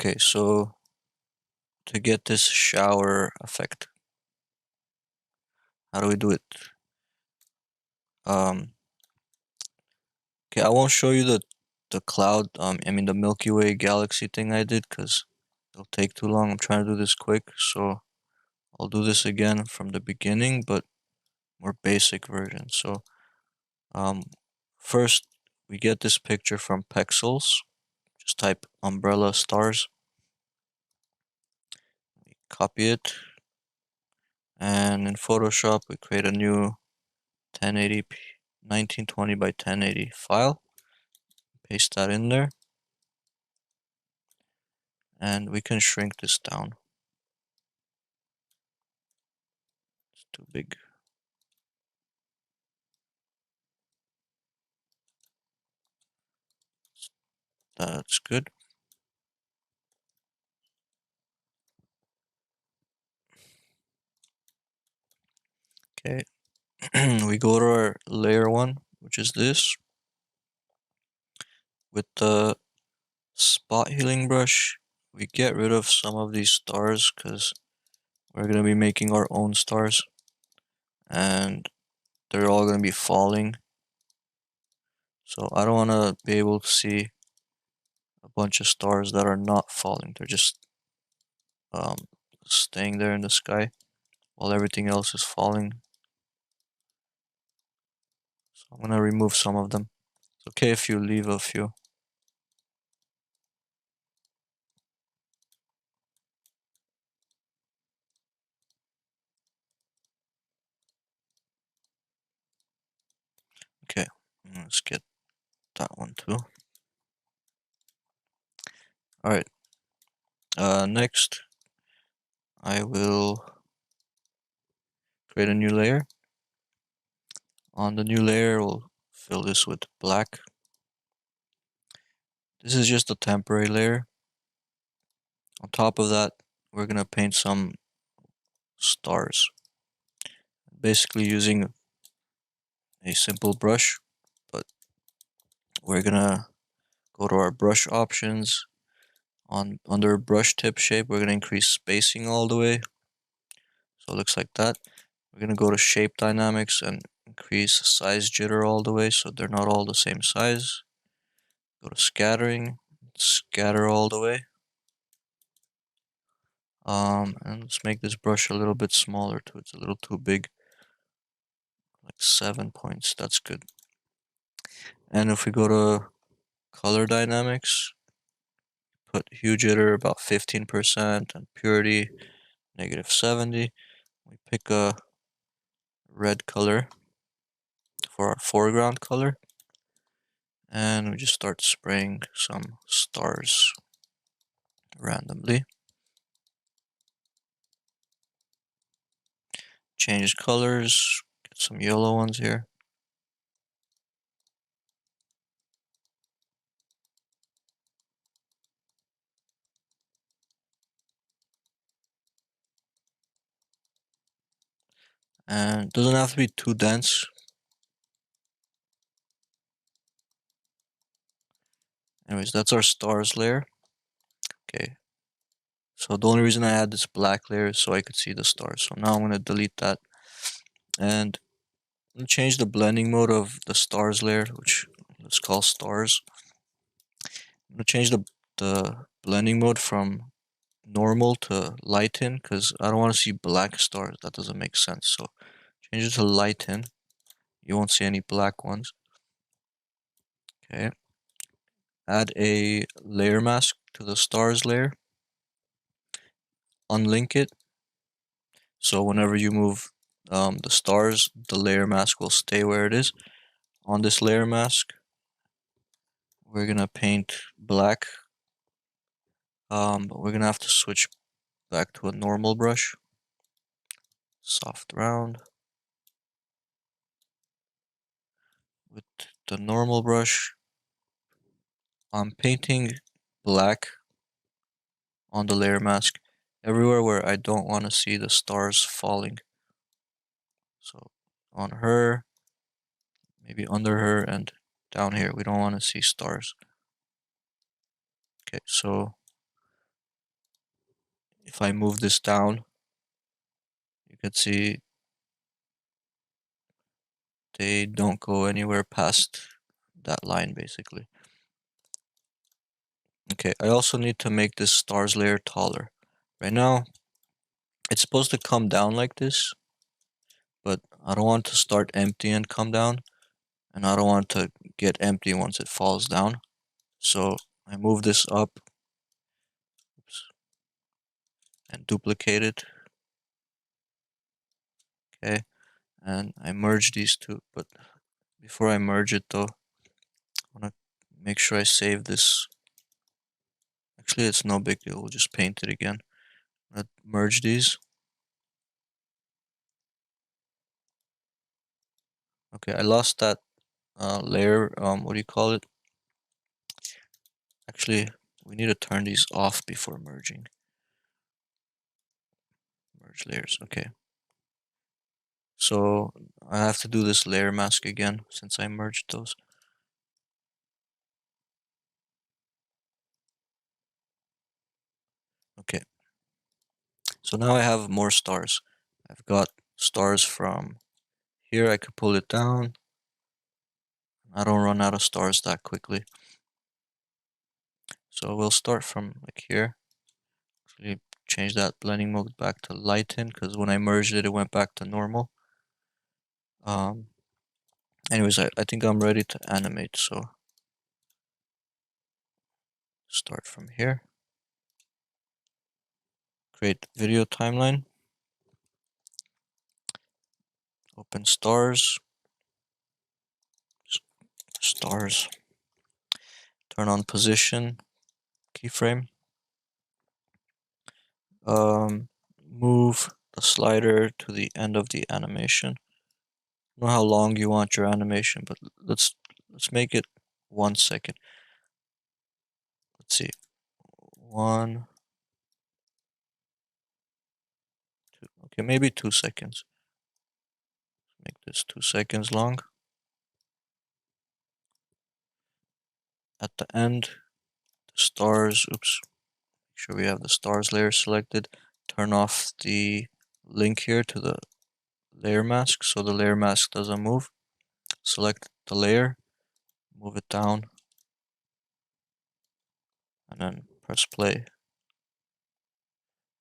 Okay, so to get this shower effect, how do we do it? Um, okay, I won't show you the cloud, I mean the Milky Way galaxy thing I did because it'll take too long. I'm trying to do this quick, so I'll do this again from the beginning, but more basic version. So, um, first we get this picture from Pexels. Just type umbrella stars, copy it, and in Photoshop we create a new 1080p 1920 by 1080 file. Paste that in there, and we can shrink this down. It's too big. That's good. Okay, we go to our layer one, which is this. With the spot healing brush, we get rid of some of these stars because we're going to be making our own stars, and they're all going to be falling. So I don't want to be able to see a bunch of stars that are not falling. They're just um, staying there in the sky while everything else is falling. So I'm going to remove some of them. It's okay if you leave a few. Okay, let's get that one too. Alright, next I will create a new layer. On the new layer, we'll fill this with black. This is just a temporary layer. On top of that, we're gonna paint some stars. Basically using a simple brush, but we're gonna go to our brush options. Under brush tip shape, we're gonna increase spacing all the way. So it looks like that. We're gonna go to shape dynamics and increase size jitter all the way so they're not all the same size. Go to scattering, scatter all the way. And let's make this brush a little bit smaller too. It's a little too big. Like 7 points, that's good. And if we go to color dynamics, put hue jitter about 15% and purity -70. We pick a red color for our foreground color, and we just start spraying some stars randomly. Change colors, get some yellow ones here. And it doesn't have to be too dense. Anyways, that's our stars layer. Okay. So the only reason I had this black layer is so I could see the stars. So now I'm going to delete that. And I'm going to change the blending mode of the stars layer, which let's call stars. I'm going to change the blending mode from normal to lighten because I don't want to see black stars. That doesn't make sense. So change it to lighten. You won't see any black ones. Okay. Add a layer mask to the stars layer. Unlink it. So whenever you move the stars, the layer mask will stay where it is. On this layer mask, we're gonna paint black, but we're gonna have to switch back to a normal brush. Soft round. With the normal brush, I'm painting black on the layer mask everywhere where I don't want to see the stars falling. So on her, maybe under her, and down here, we don't want to see stars. Okay, so if I move this down, you can see they don't go anywhere past that line basically. Okay, I also need to make this stars layer taller. Right now, it's supposed to come down like this, but I don't want to start empty and come down, and I don't want to get empty once it falls down. So I move this up, oops, and duplicate it. Okay, and I merge these two, but before I merge it though, I want to make sure I save this. Actually, it's no big deal, we'll just paint it again. I'm gonna merge these. Okay, I lost that layer, what do you call it? Actually, we need to turn these off before merging. Merge layers, okay. So I have to do this layer mask again since I merged those. Okay. So now I have more stars. I've got stars from here, I could pull it down. I don't run out of stars that quickly. So we'll start from like here. Actually change that blending mode back to lighten because when I merged it, it went back to normal. Anyways, I think I'm ready to animate, so start from here. Create video timeline. Open stars. Stars. Turn on position. Keyframe. Move the slider to the end of the animation. I don't know how long you want your animation, but let's make it 1 second. Let's see. 1, 2. Okay, maybe 2 seconds. Make this 2 seconds long. At the end, the stars, oops, make sure we have the stars layer selected. Turn off the link here to the layer mask so the layer mask doesn't move. Select the layer, move it down, and then press play.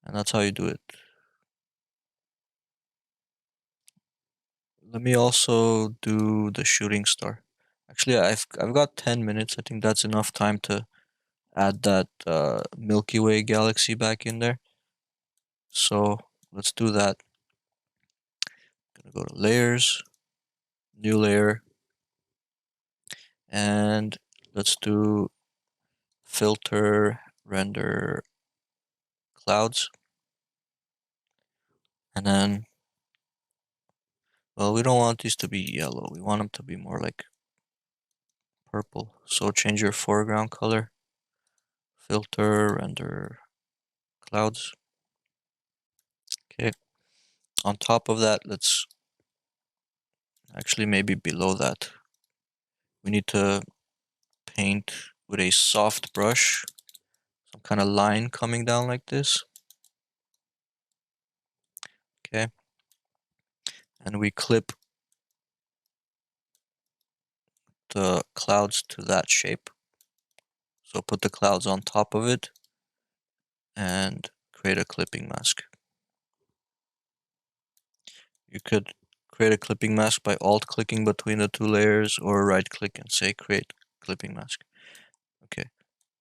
And that's how you do it. Let me also do the shooting star. Actually, I've got 10 minutes. I think that's enough time to add that Milky Way galaxy back in there. So let's do that. Gonna go to layers, new layer, and let's do filter render clouds. And then, well, we don't want these to be yellow. We want them to be more like purple. So change your foreground color. Filter render clouds. Okay. On top of that, let's actually maybe below that. We need to paint with a soft brush, some kind of line coming down like this. Okay. And we clip the clouds to that shape. So put the clouds on top of it and create a clipping mask. You could create a clipping mask by alt clicking between the two layers or right click and say create clipping mask. Okay.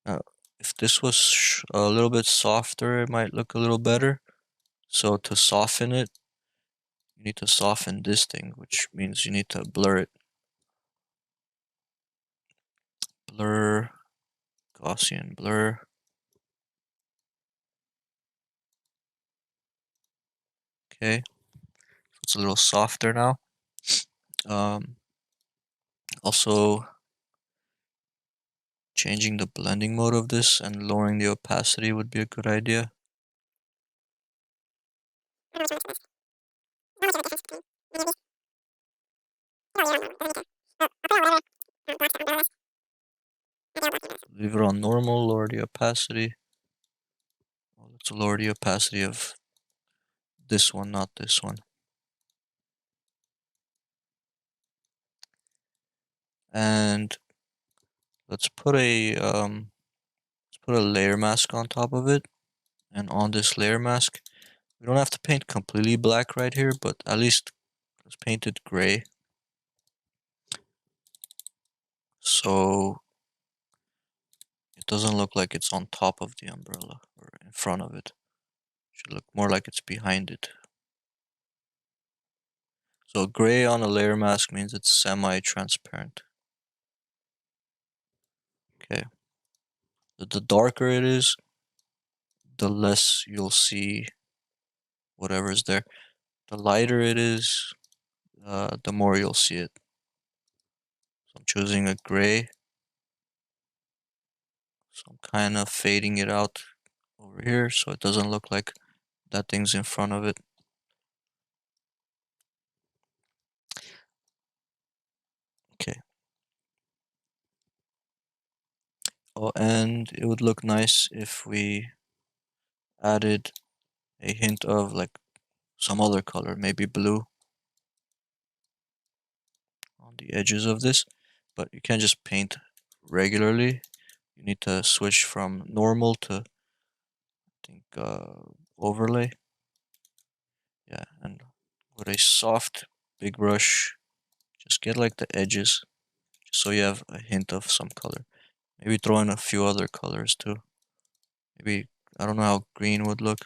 Now, if this was a little bit softer, it might look a little better. So to soften it, you need to soften this thing, which means you need to blur it. Blur, Gaussian blur. Okay, it's a little softer now. Also, changing the blending mode of this and lowering the opacity would be a good idea. Leave it on normal, lower the opacity. Let's lower the opacity of this one, not this one. And let's put a layer mask on top of it. And on this layer mask, we don't have to paint completely black right here, but at least let's paint it gray. So it doesn't look like it's on top of the umbrella or in front of it. It should look more like it's behind it. So gray on a layer mask means it's semi-transparent. Okay. The darker it is, the less you'll see whatever's there. The lighter it is, the more you'll see it. So I'm choosing a gray. So I'm kind of fading it out over here so it doesn't look like that thing's in front of it. Okay. Oh, and it would look nice if we added a hint of like some other color, maybe blue on the edges of this, but you can't just paint regularly. You need to switch from normal to, I think, overlay. Yeah, and with a soft big brush, just get like the edges, just so you have a hint of some color. Maybe throw in a few other colors too. Maybe, I don't know how green would look.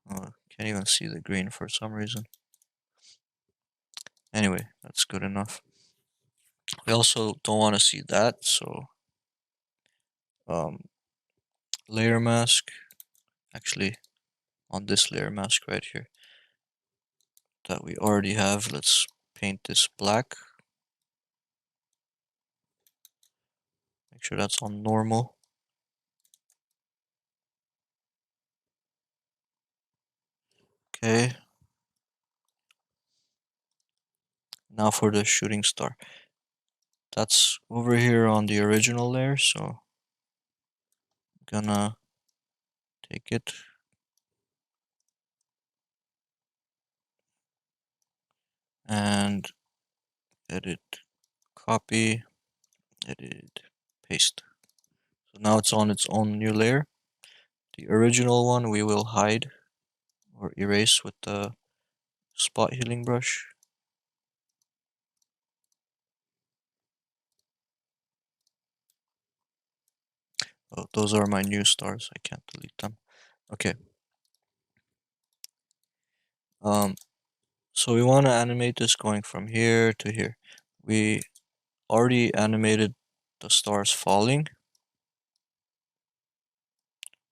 Oh, can't even see the green for some reason. Anyway, that's good enough. We also don't want to see that, so um, layer mask, actually on this layer mask right here that we already have, let's paint this black. Make sure that's on normal. Okay. Now for the shooting star. That's over here on the original layer, so I'm gonna take it and edit, copy, edit, paste. So now it's on its own new layer. The original one we will hide or erase with the spot healing brush. Oh, those are my new stars. I can't delete them. Okay. So we want to animate this going from here to here. We already animated the stars falling,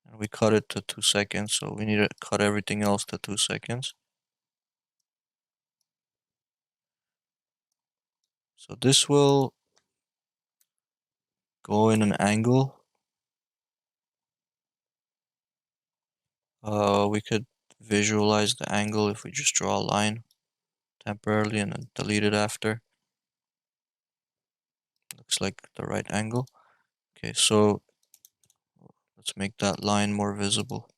and we cut it to 2 seconds. So we need to cut everything else to 2 seconds. So this will go in an angle. We could visualize the angle if we just draw a line temporarily and then delete it after. Looks like the right angle. Okay, so let's make that line more visible.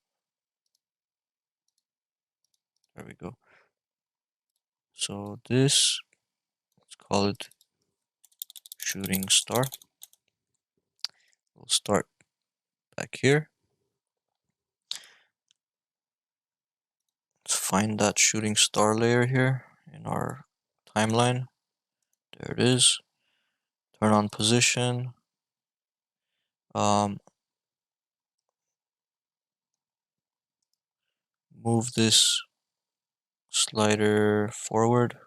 There we go. So this, let's call it shooting star. We'll start back here. Let's find that shooting star layer here in our timeline. There it is. Turn on position. Move this slider forward.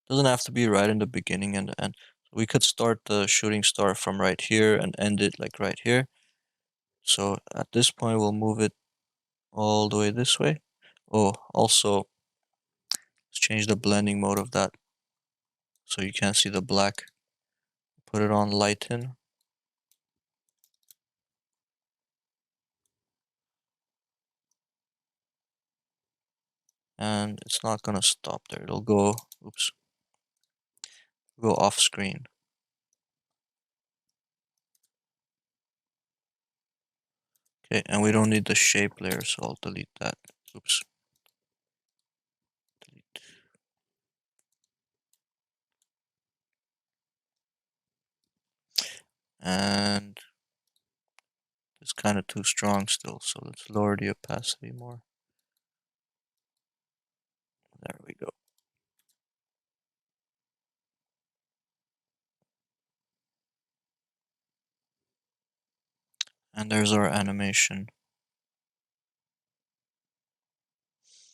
Doesn't have to be right in the beginning and the end. We could start the shooting star from right here and end it like right here. So at this point, we'll move it all the way this way. Oh, also, let's change the blending mode of that so you can't see the black. Put it on lighten. And it's not gonna stop there. It'll go, oops, go off screen. Okay, and we don't need the shape layer, so I'll delete that. Oops. Delete. And it's kind of too strong still, so let's lower the opacity more. There we go. And there's our animation.